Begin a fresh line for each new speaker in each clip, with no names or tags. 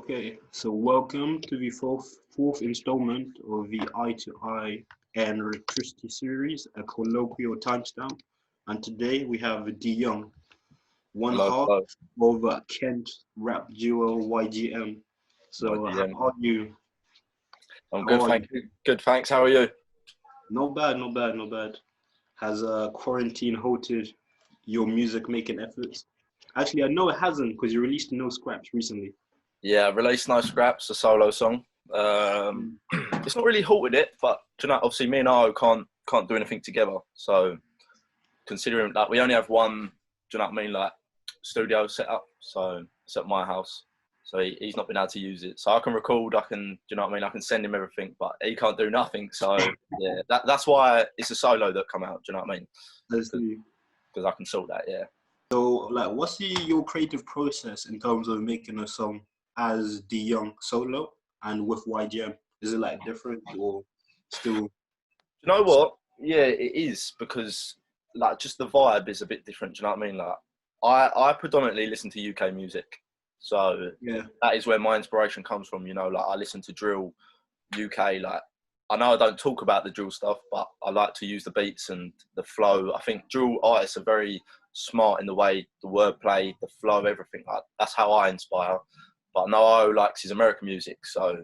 Okay, so welcome to the fourth installment of the Eye to Eye and Electricity series, a colloquial timestamp. And today we have D Young, one
Hello,
half
hello.
of Kent rap duo YGM. So how
YGM.
are you?
I'm
How
good,
are
thank
you?
you. Good, thanks. How are you?
Not bad, not bad, not bad. Has quarantine halted your music making efforts? Actually, I know it hasn't because you released No Scraps recently.
Yeah, released No Scraps, a solo song. It's not really halted it, but do you know, obviously me and Io can't do anything together. So considering that we only have one, do you know what I mean, like studio set up, so it's at my house. So he's not been able to use it. So I can record, do you know what I mean? I can send him everything, but he can't do nothing. So yeah, that's why it's a solo that come out, do you know what I mean?
I see.
Because I can sort that, yeah.
So, like, what's your creative process in terms of making a song as D Young solo and with YGM? Is it like different or still?
You know what? Yeah, it is because like just the vibe is a bit different. Do you know what I mean? Like I predominantly listen to UK music, so
Yeah,
that is where my inspiration comes from. You know, like I listen to drill UK. Like I know I don't talk about the drill stuff, but I like to use the beats and the flow. I think drill artists are very smart in the way the wordplay, the flow, everything. Like that's how I inspire. But Noah likes his American music, so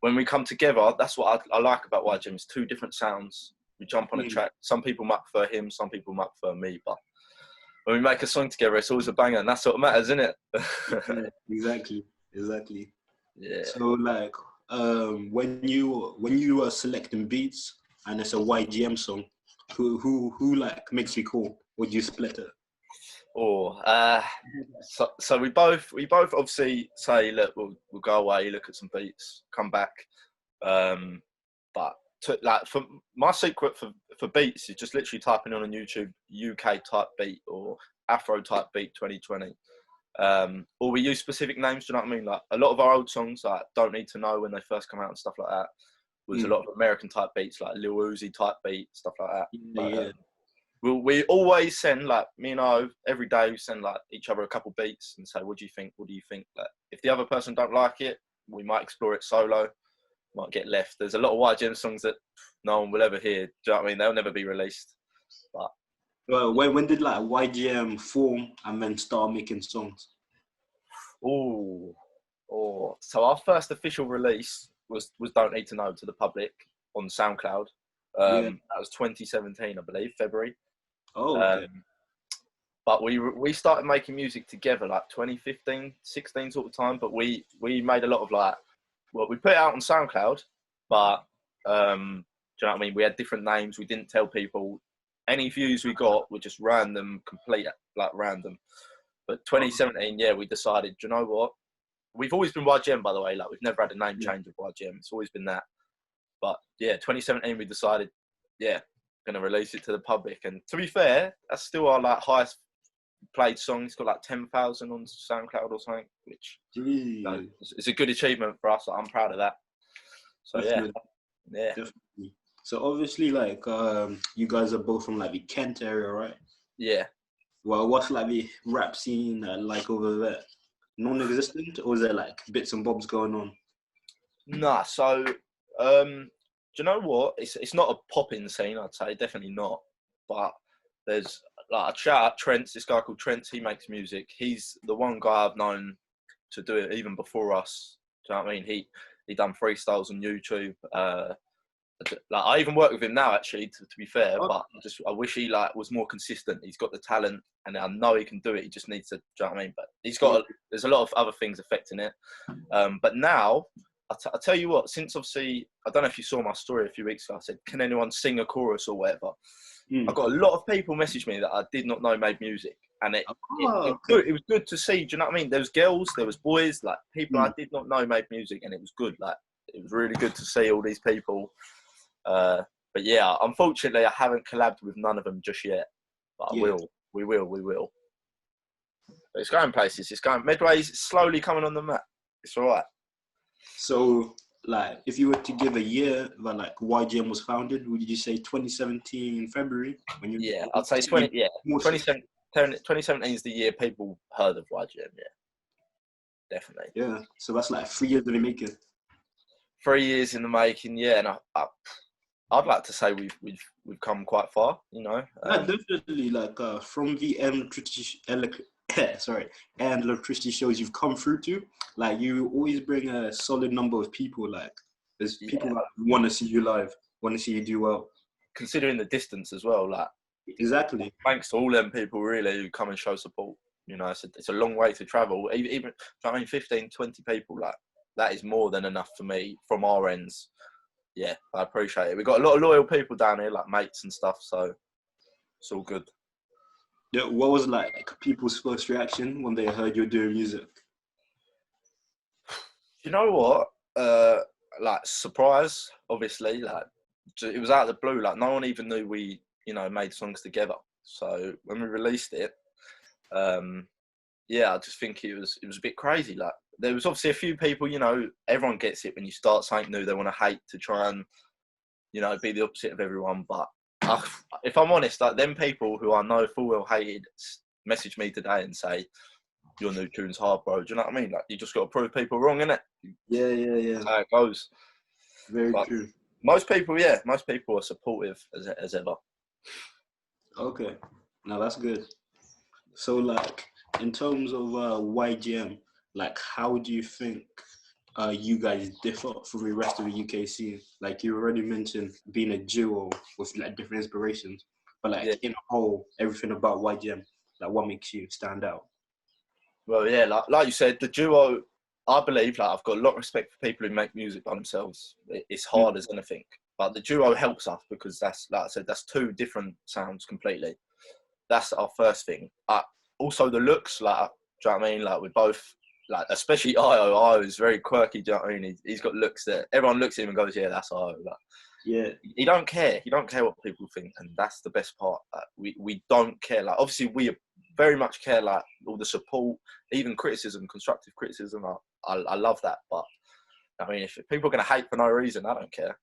when we come together, that's what I like about YGM. It's two different sounds. We jump on a track. Some people might prefer him, some people might prefer me. But when we make a song together, it's always a banger, and that's what matters, isn't it?
yeah, exactly.
Yeah.
So, like, when you are selecting beats and it's a YGM song, who like makes you call? Would you split it?
So we both obviously say, look, we'll go away, look at some beats, come back. But like for my secret for beats is just literally typing on YouTube UK type beat or Afro type beat 2020. Or we use specific names. Do you know what I mean? Like a lot of our old songs, like Don't Need to Know when they first come out and stuff like that, was a lot of American type beats, like Lil Uzi type beat, stuff like that.
Yeah.
We always send, like me and I, every day we send like each other a couple beats and say, what do you think? What do you think? Like, if the other person don't like it, we might explore it solo, might get left. There's a lot of YGM songs that no one will ever hear. Do you know what I mean? They'll never be released. But
Well, when did like YGM form and then start making songs?
So our first official release was Don't Need to Know to the public on SoundCloud. That was 2017, I believe, February.
Oh, okay.
But we started making music together like 2015, 16 sort of time. But we made a lot of we put it out on SoundCloud, but do you know what I mean? We had different names. We didn't tell people. Any views we got were just random, complete, like random. But 2017, yeah, we decided, do you know what? We've always been YGM, by the way. Like we've never had a name change of YGM. It's always been that. But yeah, 2017, we decided, going to release it to the public. And to be fair, that's still our like highest played song. It's got like 10,000 on SoundCloud or something, which it's a good achievement for us. I'm proud of that. So
Definitely.
yeah.
Definitely. So obviously, like, you guys are both from like the Kent area, right?
Yeah.
Well, what's like the rap scene like over there? Non-existent, or is there like bits and bobs going on?
Nah. So, do you know what? It's not a popping scene. I'd say definitely not. But there's like a shout out Trent. This guy called Trent. He makes music. He's the one guy I've known to do it even before us. Do you know what I mean? He done freestyles on YouTube. Like I even work with him now, actually. To be fair, but I wish he like was more consistent. He's got the talent, and I know he can do it. He just needs to. Do you know what I mean? But there's a lot of other things affecting it. But now, I tell you what. Since obviously, I don't know if you saw my story a few weeks ago. I said, "Can anyone sing a chorus or whatever?" I got a lot of people message me that I did not know made music, and it was good to see. Do you know what I mean? There was girls, there was boys, like people I did not know made music, and it was good. Like it was really good to see all these people. But yeah, unfortunately, I haven't collabed with none of them just yet. But I will. We will. But it's going places. It's going. Midway's slowly coming on the map. It's all right.
So, like, if you were to give a year that like YGM was founded, would you say 2017 February?
I'd say 2017 is the year people heard of YGM. Yeah, definitely.
Yeah. So that's like 3 years in the making.
3 years in the making, yeah, and I'd like to say we've come quite far, you know.
Yeah, definitely. Like from the sorry, and electricity shows you've come through to, like you always bring a solid number of people. Like there's people
Yeah,
that want to see you live, want to see you do well.
considering the distance as well, like
Exactly.
thanks to all them people really who come and show support. You know, it's a long way to travel. Even I mean, 15, 20 people, like that is more than enough for me from our ends. Yeah, I appreciate it. We've got a lot of loyal people down here, like mates and stuff, so it's all good.
Yeah, what was like people's first reaction when they heard you're doing music?
You know what? Like surprise, obviously. Like it was out of the blue. Like no one even knew we, you know, made songs together. So when we released it, yeah, I just think it was a bit crazy. Like there was obviously a few people, you know, everyone gets it when you start something new. They want to hate to try and, you know, be the opposite of everyone. But if I'm honest, like them people who I know full well hated message me today and say, your new tune's hard, bro. Do you know what I mean? Like, you just got to prove people wrong, innit?
Yeah.
That's how it goes.
Very
But
true.
most people are supportive as ever.
Okay, now that's good. So like in terms of YGM, like how do you think you guys differ from the rest of the UK scene? Like you already mentioned being a duo with like different inspirations, but like
Yeah.
in a whole, everything about YGM, like what makes you stand out?
Well, yeah, like you said, the duo, I believe, like I've got a lot of respect for people who make music by themselves. It's hard as anything. But the duo helps us because that's, like I said, that's two different sounds completely. That's our first thing. Also the looks, like, do you know what I mean? Like we're both, like, especially Io is very quirky, do you know what I mean? He's got looks that everyone looks at him and goes, yeah, that's Io. Like,
Yeah,
he don't care. He don't care what people think, and that's the best part. Like, we don't care. Like obviously we very much care, like all the support, even criticism, constructive criticism. I love that. But I mean, if people are gonna hate for no reason, I don't care.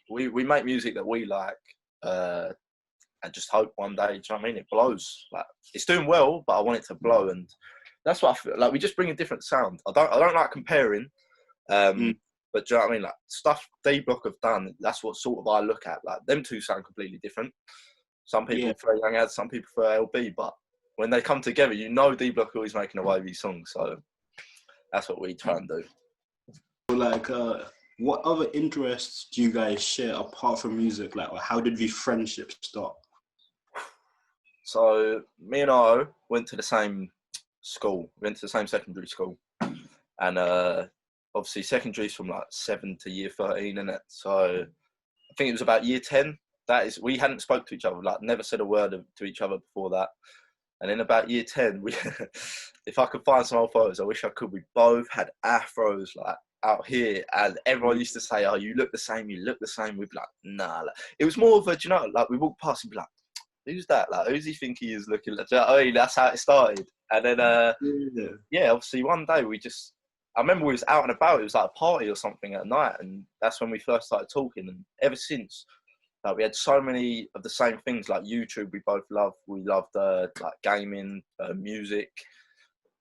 We make music that we like, and just hope one day, do you know what I mean? It blows. Like it's doing well, but I want it to blow, and that's what I feel. Like we just bring a different sound. I don't like comparing. But do you know what I mean? Like stuff D Block have done, that's what sort of I look at. Like them two sound completely different. Some people prefer Young Ads, some people prefer LB, but when they come together, you know D Block always making a wavy song. So that's what we try and do.
So like what other interests do you guys share apart from music? Like how did the friendship start?
So me and I went to the same school, went to the same secondary school, and obviously secondary's from like 7 to year 13, innit? So I think it was about year 10. That is, we hadn't spoke to each other, like never said a word to each other before that. And in about year 10, we, if I could find some old photos, I wish I could. We both had afros like out here, and everyone used to say, "Oh, you look the same. You look the same." We'd be like, "Nah." Like, it was more of a, do you know, like we walked past and be like, "Who's that? Like, who's he think he is looking like?" Do you know what I mean? That's how it started. And then, yeah, obviously one day I remember we was out and about. It was like a party or something at night, and that's when we first started talking. And ever since, like we had so many of the same things, like YouTube. We both loved. We loved like gaming, music,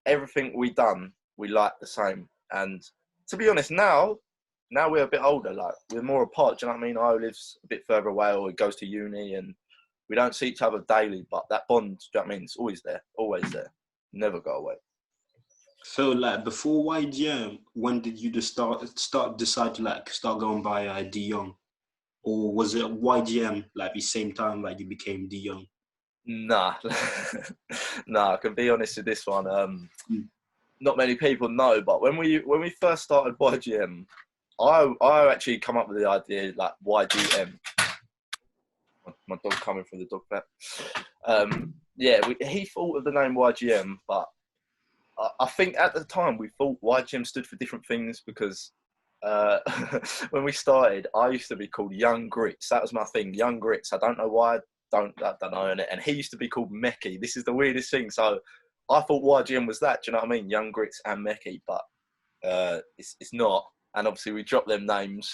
everything we done. We liked the same. And to be honest, now we're a bit older. Like we're more apart. Do you know what I mean? I lives a bit further away, or he goes to uni, and we don't see each other daily. But that bond, do you know what I mean? It's always there, never go away.
So like before YGM, when did you just decide to like start going by D Young? Or was it YGM like the same time like you became D Young?
Nah, nah. I can be honest with this one. Not many people know, but when we first started YGM, I actually come up with the idea like YGM. My dog coming from the dog vet. Yeah, he thought of the name YGM, but I think at the time we thought YGM stood for different things because when we started, I used to be called Young Grits. That was my thing, Young Grits. I don't know why. I don't know. And he used to be called Mecky. This is the weirdest thing. So I thought YGM was that. Do you know what I mean? Young Grits and Mecky, but it's not. And obviously we dropped them names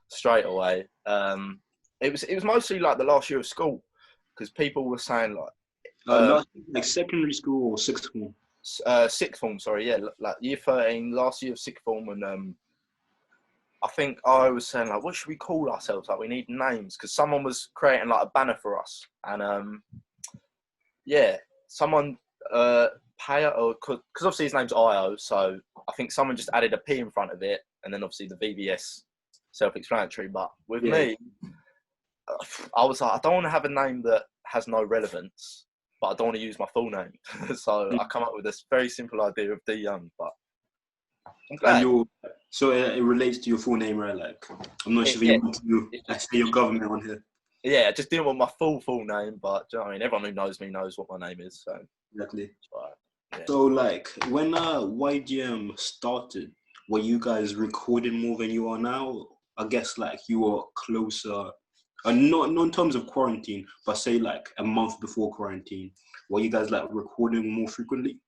straight away. It was mostly like the last year of school because people were saying like
Like secondary school or sixth form?
sixth form. Sorry, yeah, like year 13, last year of sixth form, and I think I was saying like, what should we call ourselves? Like, we need names because someone was creating like a banner for us, and yeah, someone pay or because obviously his name's Io, so I think someone just added a P in front of it, and then obviously the VVS, self-explanatory. But with me, I was like, I don't want to have a name that has no relevance, but I don't want to use my full name. So I come up with this very simple idea of D Young, but I'm glad.
And so it relates to your full name, right? Like, I'm not sure if you want to say your government on here.
Yeah, I just didn't want my full name, but do you know what I mean? Everyone who knows me knows what my name is. So
Exactly.
yeah.
So like when YGM started, were you guys recording more than you are now? I guess like you were closer, not in terms of quarantine, but say like a month before quarantine. Were you guys like recording more frequently?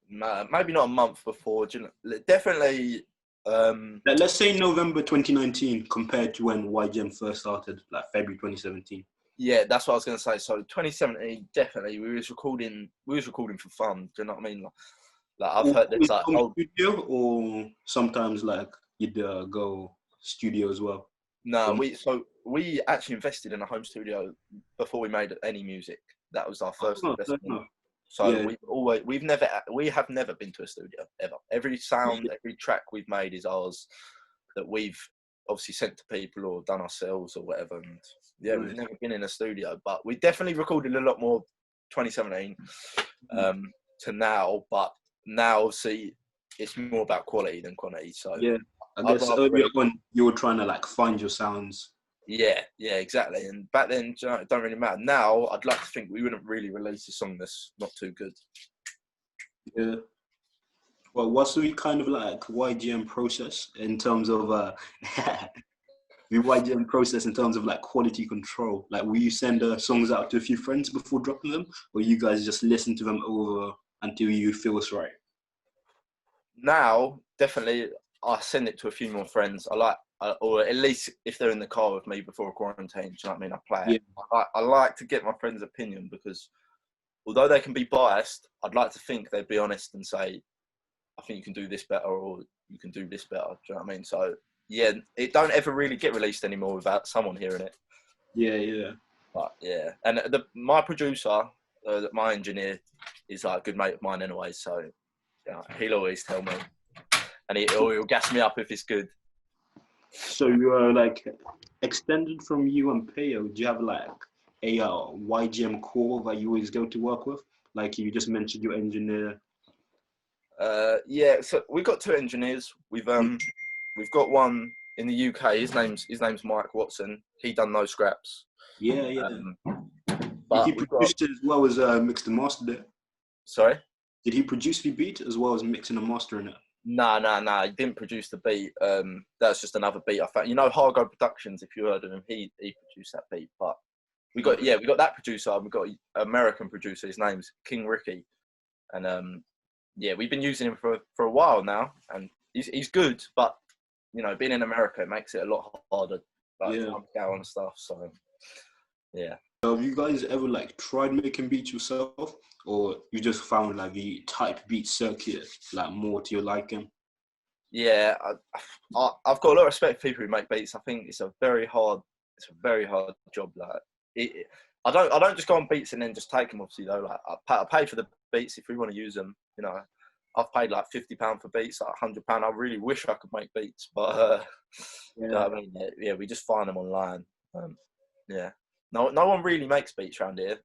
Maybe not a month before. Do you know, definitely.
Let's say November 2019 compared to when YGM first started, like February 2017.
Yeah, that's what I was going to say. So 2017, definitely, we was recording for fun. Do you know what I mean? Like I've heard there's like
studio, or sometimes like you'd go studio as well.
No, we actually invested in a home studio before we made any music. That was our first investment. So yeah. we have never been to a studio ever. Every sound, every track we've made is ours that we've obviously sent to people or done ourselves or whatever. And yeah, we've never been in a studio, but we definitely recorded a lot more 2017 to now. But now, see, it's more about quality than quantity. So
yeah, I guess earlier on you were trying to like find your sounds.
Yeah, exactly. And back then, it don't really matter. Now, I'd like to think we wouldn't really release a song that's not too good.
Yeah. Well, what's the kind of like YGM process in terms of the YGM process in terms of like quality control? Like, will you send songs out to a few friends before dropping them, or you guys just listen to them over until you feel it's right?
Now, definitely, I send it to a few more friends. I like, or at least if they're in the car with me before a quarantine, do you know what I mean? I play it. I like to get my friend's opinion because although they can be biased, I'd like to think they'd be honest and say, I think you can do this better or you can do this better. Do you know what I mean? So, yeah, it don't ever really get released anymore without someone hearing it.
Yeah.
But, yeah. And my producer, my engineer, is like a good mate of mine anyway. So, yeah, he'll always tell me. And he'll gas me up if it's good.
So you're like extended from you and Peo, do you have like a YGM core that you always go to work with? Like you just mentioned your engineer.
Yeah, so we've got two engineers. We've got one in the UK. His name's Mike Watson. He done those scraps.
Yeah.
But
Did he produce it as well as mixed and mastered it?
Sorry?
Did he produce the beat as well as mixing and mastering it?
No. He didn't produce the beat. That's just another beat I found. You know, Hargo Productions. If you heard of him, he produced that beat. But we got that producer. And we got an American producer. His name's King Ricky, and yeah, we've been using him for a while now, and he's good. But you know, being in America, it makes it a lot harder, like scale and stuff. So yeah.
Have you guys ever like tried making beats yourself, or you just found like the type beat circuit like more to your liking?
Yeah, I've got a lot of respect for people who make beats. I think it's a very hard job. Like, I don't just go on beats and then just take them. Obviously, though, like I pay for the beats if we want to use them. You know, I've paid like £50 for beats, like £100. I really wish I could make beats, but you know what I mean, yeah, we just find them online. Yeah, no one really makes beats around here,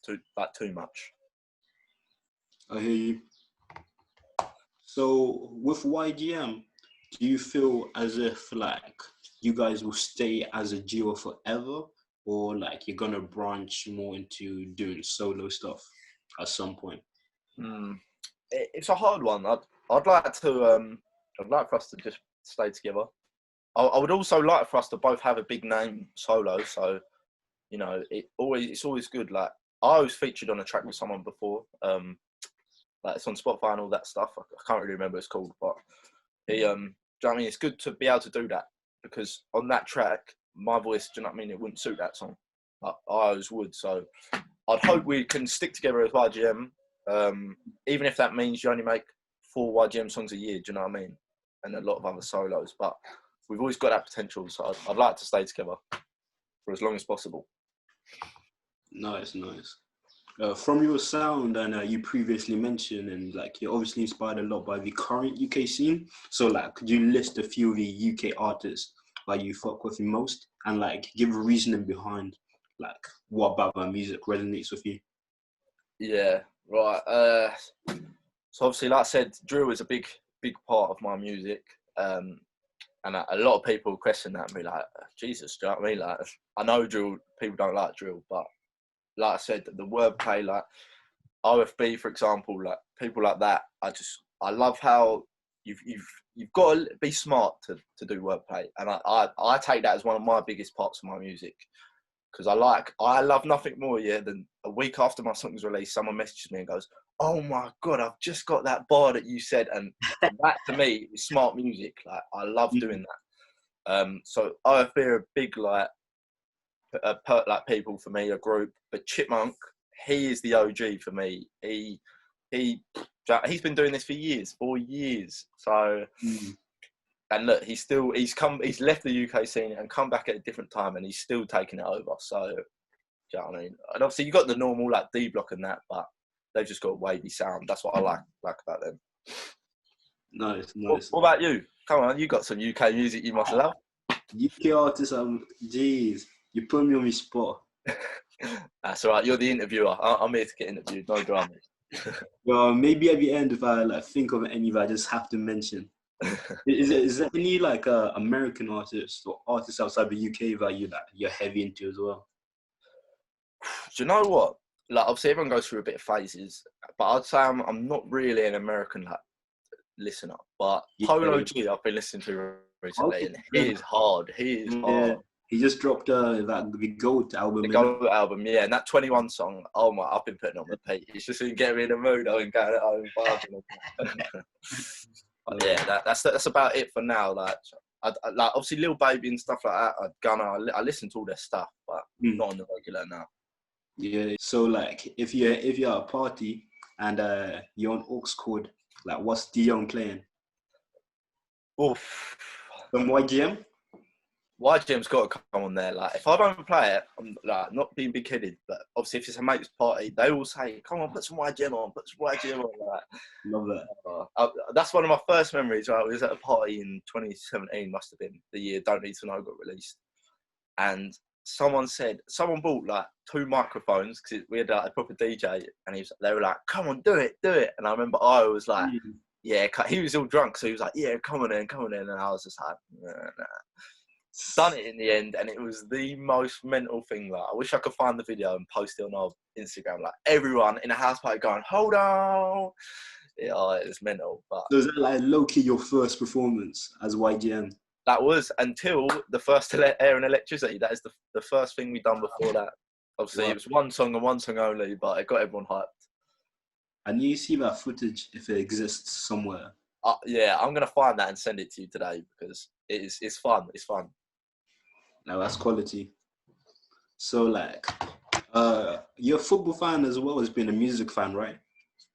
too much.
I hear you. So with YGM, do you feel as if like you guys will stay as a duo forever, or like you're gonna branch more into doing solo stuff at some point?
It's a hard one. I'd like for us to just stay together. I would also like for us to both have a big name solo. So, you know, it's always good. Like I was featured on a track with someone before. Like it's on Spotify and all that stuff. I can't really remember what it's called, but do you know what I mean? It's good to be able to do that because on that track, my voice, do you know what I mean? It wouldn't suit that song. But ours would. So I'd hope we can stick together as YGM Even if that means you only make 4 YGM songs a year, do you know what I mean? And a lot of other solos, but we've always got that potential, so I'd like to stay together for as long as possible.
Nice, nice. From your sound, and you previously mentioned, and like you're obviously inspired a lot by the current UK scene. So like, could you list a few of the UK artists like you fuck with the most, and like give a reasoning behind like what about my music resonates with you?
Yeah, right. So obviously, like I said, drill is a big part of my music. And a lot of people question that and be like, Jesus, do you know what I mean? Like, I know drill, people don't like drill, but like I said, the wordplay, like OFB, for example, like people like that, I love how you've got to be smart to do wordplay. And I take that as one of my biggest parts of my music. Because I love nothing more, than a week after my song's released, someone messages me and goes, "Oh my God, I've just got that bar that you said." And that to me is smart music. Like, I love doing that. So OFB are a big, like people for me, a group. But Chipmunk, he is the OG for me. He's been doing this for years, 4 years. So, and look, he's left the UK scene and come back at a different time, and he's still taking it over. So, do you know what I mean? And obviously, you got the normal like D Block and that, but they've just got a wavy sound. That's what I like about them.
Nice.
What about you? Come on, you got some UK music you must love.
UK artists, jeez, you put me on the spot.
That's all right. You're the interviewer. I'm here to get interviewed. No drama.
Well, maybe at the end, if I like think of any that I just have to mention. Is there any like American artists or artists outside the UK that you're heavy into as well?
Do you know what? Like, obviously, everyone goes through a bit of phases, but I'd say I'm not really an American like listener. But Polo G, I've been listening to recently, and he is hard. He is hard.
He just dropped the GOAT album.
The GOAT album, yeah, and that 21 song. Oh my, I've been putting on repeat. It's just been getting me in the mood. I've been going at home vibing. Yeah, that's about it for now. Like, I like obviously Lil Baby and stuff like that. I listen to all their stuff, but not on the regular now.
Yeah. So like, if you're at a party and you're on aux cord, like, what's Dion playing?
Oof.
From YGM.
YGM's got to come on there. Like, if I don't play it, I'm like not being big-headed, but obviously if it's a mate's party, they all say, "Come on, put some YGM on, put some YGM on." Like,
love that.
That's one of my first memories. Right, I was at a party in 2017, must have been the year Don't Need to Know got released, and someone bought like 2 microphones because we had like a proper DJ, and they were like, "Come on, do it," and I remember I was like, "Yeah," he was all drunk, so he was like, "Yeah, come on in," and I was just like, nah. Done it in the end, and it was the most mental thing. Like, I wish I could find the video and post it on our Instagram. Like, everyone in a house party going, "Hold on!" Yeah, it was mental. But
so is that like low-key your first performance as YGM?
That was until the first Air and Electricity. That is the first thing we done before that. Obviously, It was one song and one song only, but it got everyone hyped.
And you see that footage if it exists somewhere?
Yeah, I'm gonna find that and send it to you today because it's fun. It's fun.
Now that's quality. So like, you're a football fan as well as being a music fan, right?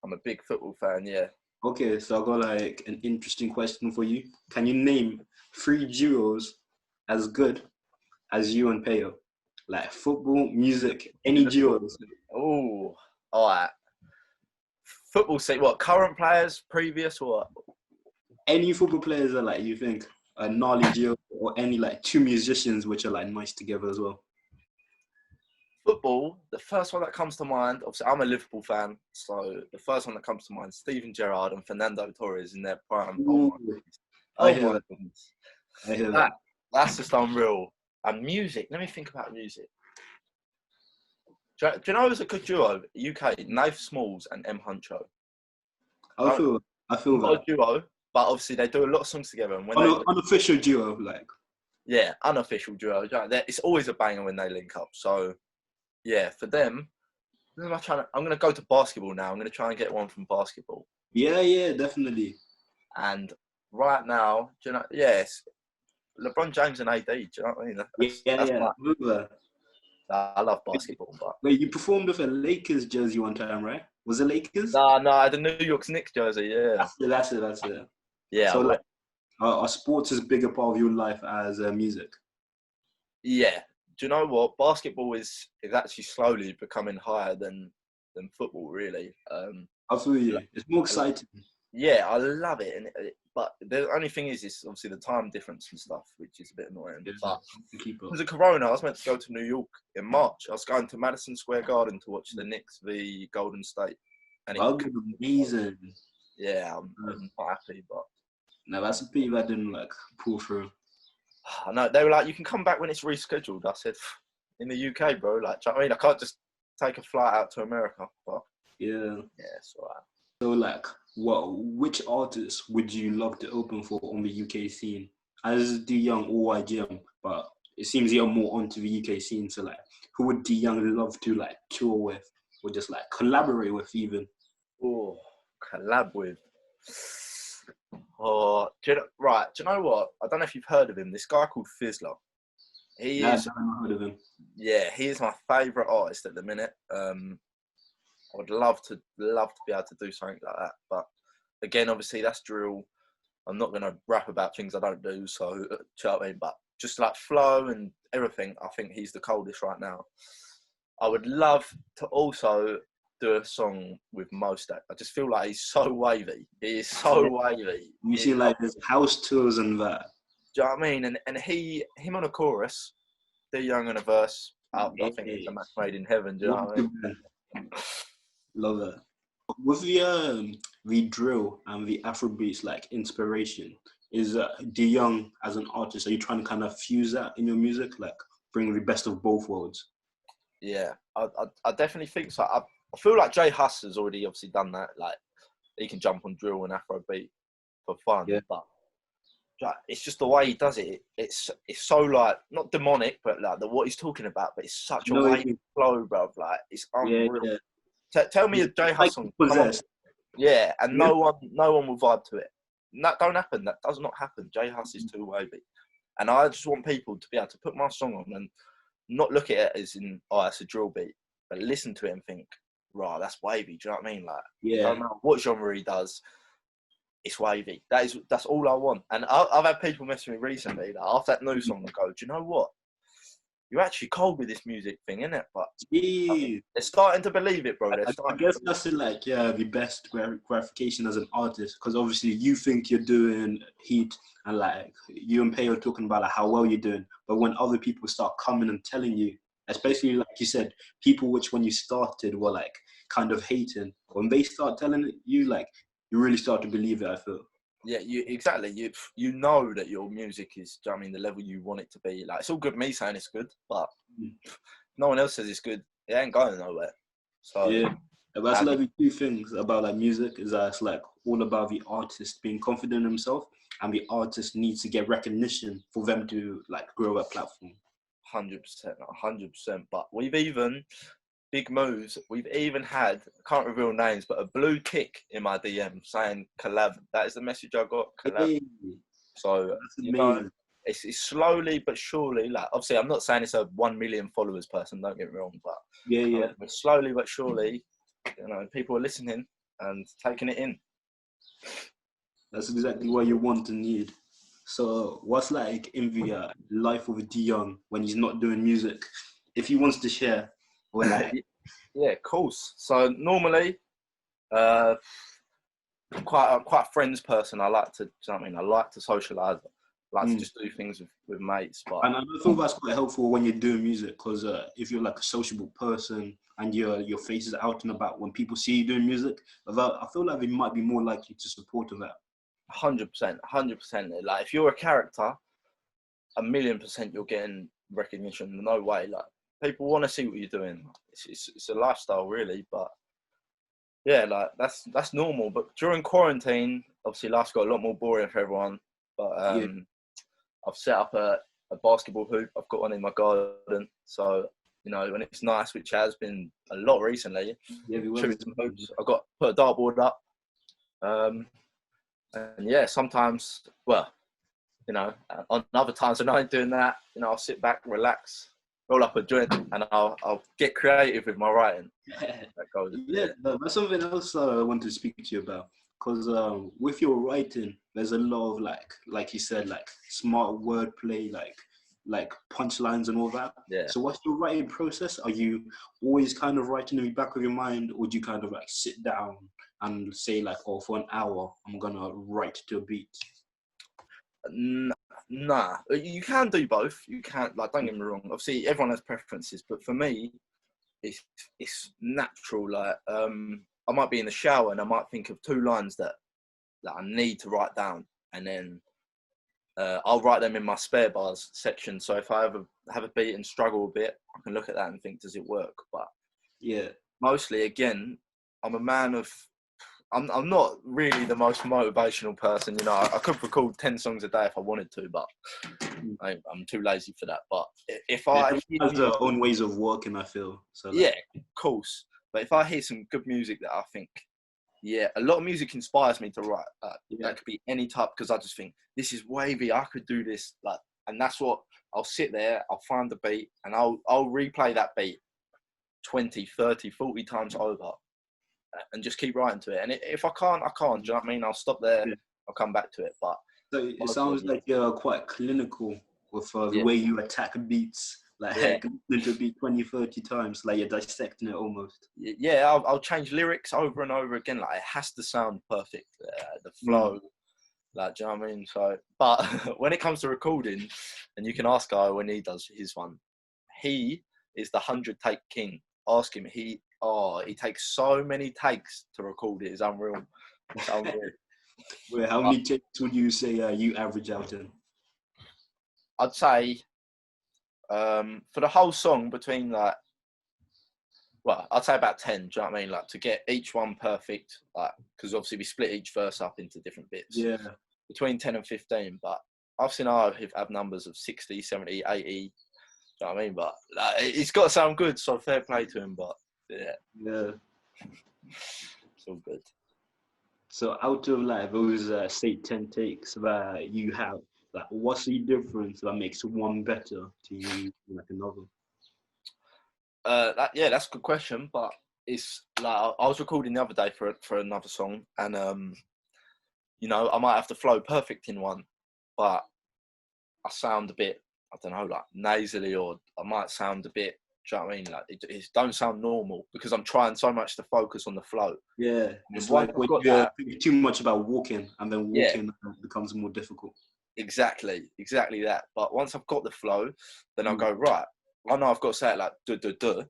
I'm a big football fan, yeah.
Okay, so I got like an interesting question for you. Can you name 3 duos as good as you and Peo? Like football, music, any duos?
Oh, all right. Football scene, what, current players, previous, or what?
Any football players that like you think a gnarly duo, or any like 2 musicians which are like nice together as well?
Football, the first one that comes to mind, obviously I'm a Liverpool fan, so the first one that comes to mind, Steven Gerrard and Fernando Torres in their prime.
I hear that.
That's just unreal. And music, let me think about music. Do you know who's a good duo? UK, Nath Smalls and M Huncho.
I feel that.
A duo, but obviously they do a lot of songs together. And when
unofficial duo, like.
Yeah, unofficial duo. It's always a banger when they link up. So, yeah, for them, I'm going to go to basketball now. I'm going to try and get one from basketball.
Yeah, definitely.
And right now, do you know, yes, LeBron James and AD, do you know what I mean? I love basketball. But
wait, you performed with a Lakers jersey one time, right? Was it Lakers?
No, I had the New York Knicks jersey. Yeah,
That's it.
yeah,
So like, are sports as big a part of your life as music?
yeah. Do you know what? Basketball is actually slowly becoming higher than football, really.
I feel you. It's more exciting.
Yeah, I love it, but the only thing is obviously the time difference and stuff, which is a bit annoying.
Yeah,
But
keep up.
because of Corona, I was meant to go to New York in March. I was going to Madison Square Garden to watch the Knicks v Golden State, and
That would be amazing.
yeah, I'm not happy, but
Now that's a pity that didn't like pull through.
I know they were like, you can come back when it's rescheduled. I said, in the UK, bro, like, do you know what I mean? I can't just take a flight out to America, but
Yeah.
it's alright.
So like, which artists would you love to open for on the UK scene? As D Young or YGM, but it seems you're more onto the UK scene. So like, who would D Young love to like tour with, or just like collaborate with even?
Oh, collab with. Oh, do you know what? I don't know if you've heard of him. This guy called Fizzler. He
Nah,
is,
I've never heard of him.
yeah, he is my favourite artist at the minute. I would love to be able to do something like that, but again, obviously that's drill. I'm not gonna rap about things I don't do, so do you know what I mean? But just like flow and everything, I think he's the coldest right now. I would love to also do a song with Mostak. I just feel like he's so wavy. He is so wavy.
You see like there's house tours and that.
Do you know what I mean? And him on a chorus, D Young on a verse. I think it's a match made in heaven. Do you know what I mean?
Love that. With the drill and the Afrobeats like inspiration, is D Young as an artist, are you trying to kind of fuse that in your music, like bring the best of both worlds?
Yeah, I definitely think so. I feel like Jay Huss has already obviously done that. Like he can jump on drill and Afrobeat for fun,
Yeah.
but like, it's just the way he does it. It's so like not demonic, but like what he's talking about. But it's such a wavy flow, bro. Like it's unreal.
Yeah.
Tell me a Jay Huss song.
Possessed.
Yeah, and no one will vibe to it. That don't happen. That does not happen. Jay Huss is too wavy, and I just want people to be able to put my song on and not look at it as in, oh, it's a drill beat, but listen to it and think, right, that's wavy. Do you know what I mean? Like, no matter what genre he does, it's wavy. That's all I want. And I've had people message me recently that after that new song, go, do you know what? You're actually cold with this music thing, innit? But they're starting to believe it, bro.
I guess that's like the best gratification as an artist, because obviously you think you're doing heat and like you and Pay are talking about like how well you're doing, but when other people start coming and telling you, especially like you said, people which when you started were like kind of hating, when they start telling you, like you really start to believe it. I feel.
Yeah, exactly. You know that your music is, do you know what I mean, the level you want it to be. Like it's all good me saying it's good, but no one else says it's good. It ain't going nowhere. So
yeah, that's like the two things about like music is that it's like all about the artist being confident in himself, and the artist needs to get recognition for them to like grow a platform.
100%. But we've even big moves. We've even had, I can't reveal names, but a blue tick in my DM saying collab. That is the message I got. Collab.
Hey,
So you know, it's slowly but surely. Like obviously, I'm not saying it's a 1 million followers person. Don't get me wrong, but but slowly but surely, you know, people are listening and taking it in.
That's exactly what you want and need. So, what's like in the life of D Young when he's not doing music? If he wants to share, or like,
yeah, of course. So normally, I'm quite a friends person. I like to, you know what I mean? I like to socialise. I like to just do things with mates. But
and I think that's quite helpful when you're doing music, because if you're like a sociable person and your face is out and about, when people see you doing music, I feel like they might be more likely to support that.
100%. Like if you're a character, 1,000,000% you're getting recognition. No way. Like people want to see what you're doing. It's a lifestyle really, but yeah, like that's normal. But during quarantine, obviously life's got a lot more boring for everyone. But I've set up a basketball hoop. I've got one in my garden, so you know, and it's nice, which has been a lot recently. Shooting some hoops. I've got put a dartboard up. And yeah, sometimes, well, you know, on other times when I'm doing that, you know, I'll sit back, relax, roll up a joint, and I'll get creative with my writing. That goes.
Yeah, that's something else I want to speak to you about. Because with your writing, there's a lot of like you said, like smart wordplay, like punchlines and all that.
Yeah.
So what's your writing process? Are you always kind of writing in the back of your mind, or do you kind of like sit down and say like, oh, for an hour, I'm gonna write to a beat?
Nah, you can do both. You can, like, don't get me wrong. Obviously, everyone has preferences, but for me, it's natural. Like, I might be in the shower and I might think of 2 lines that I need to write down, and then I'll write them in my spare bars section. So if I have a beat and struggle a bit, I can look at that and think, does it work? But
Yeah, mostly,
again, I'm a man of. I'm not really the most motivational person, you know. I could record 10 songs a day if I wanted to, but I'm too lazy for that. But if I
has their own ways of working, I feel. So
yeah, of course. But if I hear some good music that I think, yeah, a lot of music inspires me to write. That could be any type, because I just think this is wavy. I could do this, like, and that's what I'll sit there. I'll find the beat and I'll replay that beat 20, 30, 40 times over. And just keep writing to it. And if I can't, I can't. Do you know what I mean? I'll stop there. Yeah. I'll come back to it. But
so it sounds like you're quite clinical with the way you attack beats. Like into beat 20, 30 times. Like you're dissecting it almost.
Yeah, I'll change lyrics over and over again. Like it has to sound perfect. The flow. Like, do you know what I mean? So, but when it comes to recording, and you can ask Guy when he does his one, he is the 100-take king. Ask him. He takes so many takes to record it. It's unreal. It's unreal.
Wait, how many takes would you say you average out in?
I'd say for the whole song between I'd say about 10. Do you know what I mean? Like to get each one perfect, like because obviously we split each verse up into different bits.
Yeah. Between
10 and 15, but I've seen have numbers of 60, 70, 80. Do you know what I mean? But it's got to sound good, so fair play to him. But yeah, it's all good.
So out of like those say 10 takes that you have, like what's the difference that makes one better to you like another?
That's a good question. But it's like I was recording the other day for another song, and you know, I might have to flow perfect in one, but I sound a bit, I don't know, like nasally, or I might sound a bit. Do you know what I mean? Like it don't sound normal because I'm trying so much to focus on the flow. Yeah,
it's like when you think too much about walking, and then walking becomes more difficult.
Exactly that. But once I've got the flow, then I'll go, right, I know I've got to say it like duh duh duh.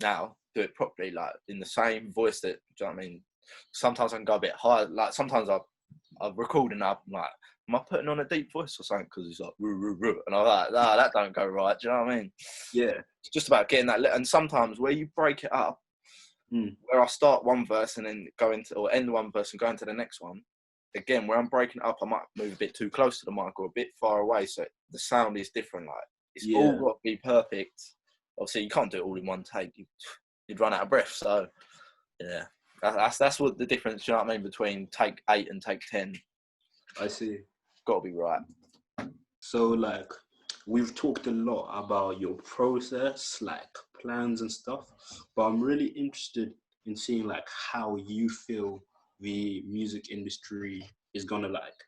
Now do it properly, like in the same voice that. Do you know what I mean? Sometimes I can go a bit higher. Like sometimes I'm recording up, I'm like, am I putting on a deep voice or something? Because it's like, and I'm like, nah, that don't go right. Do you know what I mean? Yeah. It's just about getting that. And sometimes where you break it up, where I start one verse and then go into, or end one verse and go into the next one, again, where I'm breaking it up, I might move a bit too close to the mic or a bit far away. So the sound is different. Like, it's all got to be perfect. Obviously, you can't do it all in one take. You'd run out of breath. So, yeah. That's what the difference, you know what I mean, between take 8 and take 10. I see. Got to be right.
So, like, we've talked a lot about your process, like plans and stuff, but I'm really interested in seeing like how you feel the music industry is gonna like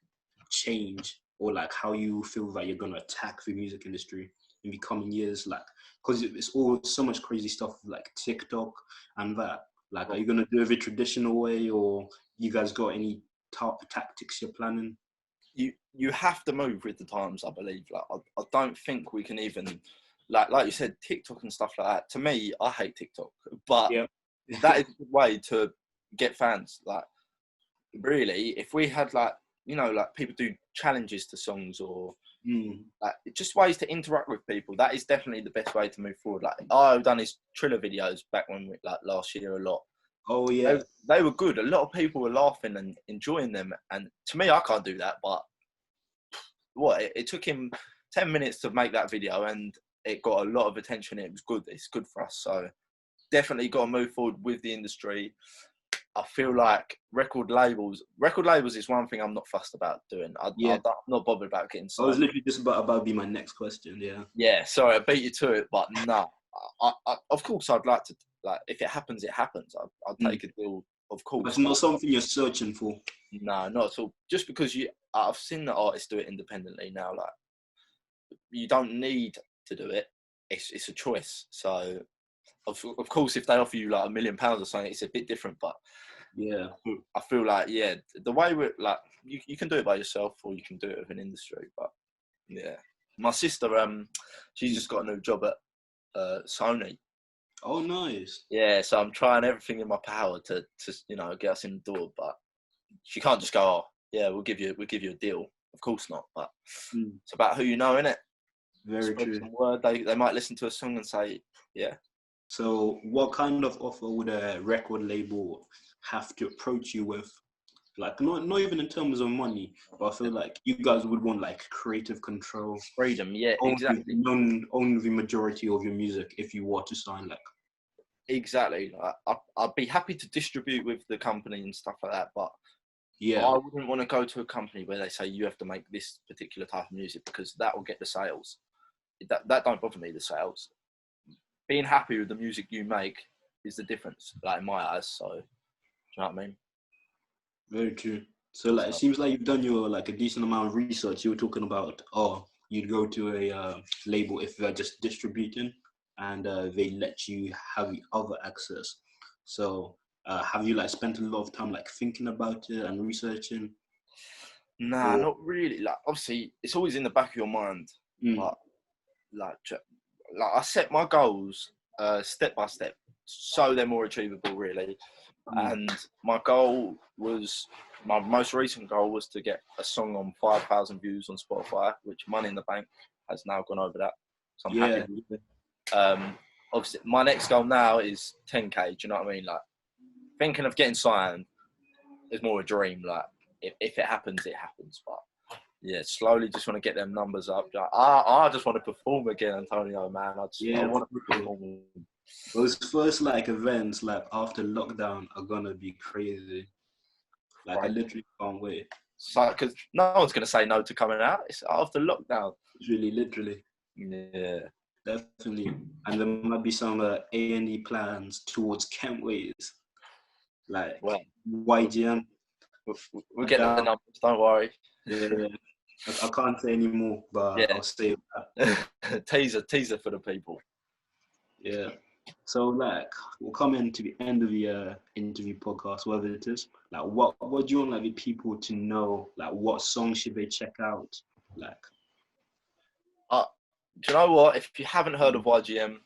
change, or like how you feel that you're gonna attack the music industry in the coming years, like, because it's all so much crazy stuff like TikTok and that. Like, are you gonna do it the traditional way, or you guys got any tactics you're planning?
You have to move with the times, I believe. Like, I don't think we can even, like you said, TikTok and stuff like that. To me, I hate TikTok, but that is the way to get fans. Like, really, if we had like, you know, like people do challenges to songs, or like just ways to interact with people, that is definitely the best way to move forward. Like I've done his Triller videos back when like last year a lot.
Oh yeah,
they were good. A lot of people were laughing and enjoying them, and to me, I can't do that. But it took him 10 minutes to make that video, and it got a lot of attention. It was good. It's good for us. So definitely got to move forward with the industry. I feel like record labels is one thing I'm not fussed about doing. I'm not bothered about getting
I was
signed.
literally just about to be my next question. Yeah.
Yeah, sorry, I beat you to it, but no. I of course, I'd like to, like, if it happens, it happens. I'd take a deal, of course.
It's not something you're searching for.
No, not at all. Just because I've seen the artists do it independently now. Like, you don't need to do it. It's a choice. So, of course, if they offer you like £1 million or something, it's a bit different. But
Yeah.
I feel like, yeah, the way we're like, you can do it by yourself or you can do it with an industry. But yeah, my sister, she's just got a new job at Sony.
Oh, nice.
Yeah, so I'm trying everything in my power to get us in the door, but she can't just go, oh yeah, we'll give you a deal. Of course not, but it's about who you know, innit?
Very
Spread
true.
some word. They might listen to a song and say, yeah.
So what kind of offer would a record label have to approach you with? Like, not even in terms of money, but I feel like you guys would want like creative control,
Freedom, yeah, exactly.
Own the majority of your music if you were to sign like.
Exactly. I'd be happy to distribute with the company and stuff like that, but
yeah,
I wouldn't want to go to a company where they say you have to make this particular type of music because that will get the sales. That don't bother me, the sales. Being happy with the music you make is the difference, like in my eyes. So, do you know what I mean?
Very true. So like, it seems like you've done your like a decent amount of research. You were talking about, you'd go to a label if they're just distributing, and they let you have the other access. So have you like spent a lot of time like thinking about it and researching?
Nah, not really. Like, obviously, it's always in the back of your mind, but like I set my goals step by step, so they're more achievable, really. And my most recent goal was to get a song on 5,000 views on Spotify, which Money in the Bank has now gone over that. So I'm happy. Obviously, my next goal now is 10K. Do you know what I mean? Like, thinking of getting signed is more a dream. Like, if it happens, it happens. But yeah, slowly just want to get them numbers up. Like, I just want to perform again, Antonio, man. I want to perform.
Those first like events like after lockdown are gonna be crazy. Like, I literally can't wait.
So, because no one's gonna say no to coming out. It's after lockdown.
Literally.
Yeah,
definitely. And there might be some A&E plans towards Kentways, like YGM.
We'll get the numbers. Don't worry.
Yeah. I can't say anymore, but I'll say
that. teaser for the people.
Yeah. So like, we'll come into the end of the interview podcast, whatever it is. Like, what do you want like the people to know? Like, what songs should they check out? Like,
do you know what? If you haven't heard of YGM,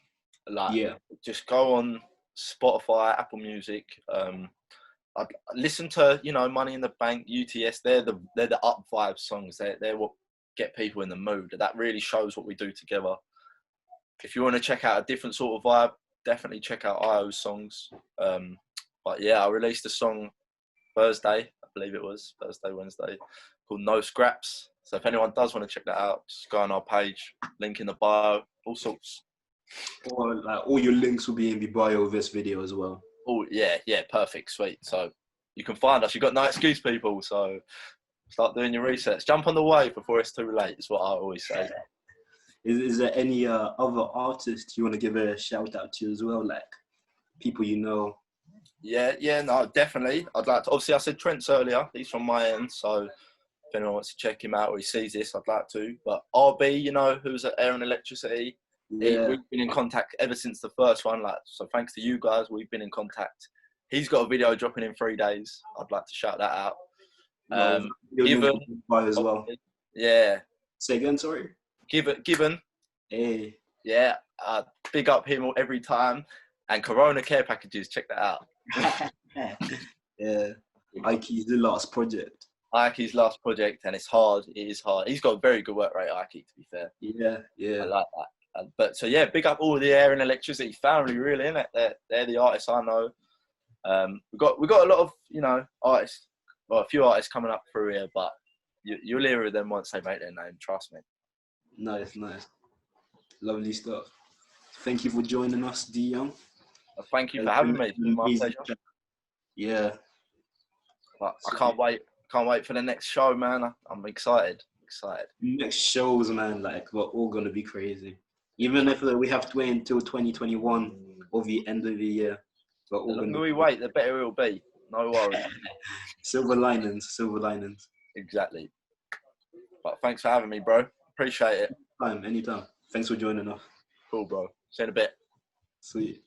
like, just go on Spotify, Apple Music. I'd listen to Money in the Bank, UTS. They're the up vibe songs. They're what get people in the mood. That really shows what we do together. If you want to check out a different sort of vibe, definitely check out IO's songs. But yeah, I released a song Thursday, I believe it was Wednesday, called No Scraps. So if anyone does want to check that out, just go on our page, link in the bio, all sorts.
Or like all your links will be in the bio of this video as well.
Oh yeah, perfect, sweet. So you can find us. You've got no excuse, people. So start doing your research. Jump on the wave before it's too late. Is what I always say.
Is there any other artists you want to give a shout out to as well, like people you know?
Yeah, no, definitely. I'd like to. Obviously, I said Trent's earlier. He's from my end, so if anyone wants to check him out or he sees this, I'd like to. But RB, who's at Air and Electricity, we've been in contact ever since the first one. Like, so thanks to you guys, we've been in contact. He's got a video dropping in 3 days. I'd like to shout that out.
Given as well.
Yeah.
Say again, sorry.
Given.
Hey.
Yeah. Big up him every time. And Corona Care Packages, check that out.
Yeah. Ike's the last project.
Ike's last project, and it's hard. It is hard. He's got a very good work rate, Ike, to be fair.
Yeah.
I like that. But so yeah, big up all the Air and Electricity family, really, innit? They're the artists I know. We got a lot of artists, well, a few artists coming up through here, but you'll hear of them once they make their name. Trust me.
Nice, lovely stuff. Thank you for joining us, D Young.
Thank you for having me. It's been my pleasure.
Yeah.
But I can't wait. Can't wait for the next show, man. I'm excited. Excited.
Next shows, man, like we're all gonna be crazy. Even if we have to wait until 2021 or the end of the year, we're all
The
gonna
longer we wait, the better it'll be. No worries.
silver linings, silver linings.
Exactly. But thanks for having me, bro. Appreciate it.
Anytime. Thanks for joining us.
Cool, bro. See you in a bit.
Sweet.